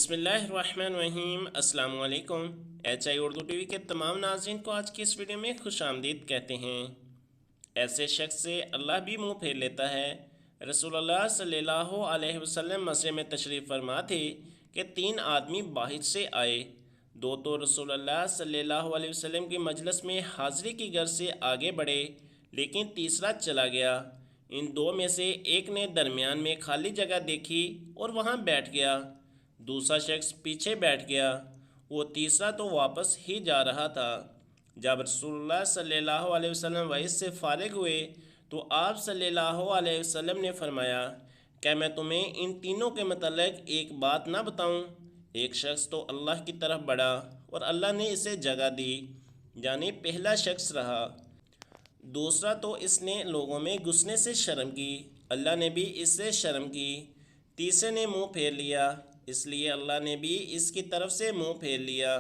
बिस्मिल्लाहिर्रहमानिर्रहीम। अस्सलाम वालेकुम। उर्दू टीवी के तमाम नाज़रीन को आज की इस वीडियो में खुश आमदीद कहते हैं। ऐसे शख्स से अल्लाह भी मुंह फेर लेता है। रसूलुल्लाह सल्लल्लाहु अलैहि वसल्लम मस्जिद में तशरीफ़ फरमा थे कि तीन आदमी बाहर से आए। दो तो रसूलुल्लाह सल्लल्लाहु अलैहि वसल्लम की मजलिस में हाज़िरी की गर्ज से आगे बढ़े, लेकिन तीसरा चला गया। इन दो में से एक ने दरमियान में खाली जगह देखी और वहाँ बैठ गया। दूसरा शख्स पीछे बैठ गया। वो तीसरा तो वापस ही जा रहा था। जब रसूलुल्लाह सल्लल्लाहु अलैहि वसल्लम वहीं से फारिग हुए तो आप सल्लल्लाहु अलैहि वसल्लम ने फरमाया, क्या मैं तुम्हें इन तीनों के मतलब एक बात ना बताऊं? एक शख्स तो अल्लाह की तरफ बढ़ा और अल्लाह ने इसे जगह दी, यानी पहला शख्स रहा। दूसरा तो इसने लोगों में घुसने से शर्म की, अल्लाह ने भी इससे शर्म की। तीसरे ने मुंह फेर लिया, इसलिए अल्लाह ने भी इसकी तरफ से मुंह फेर लिया।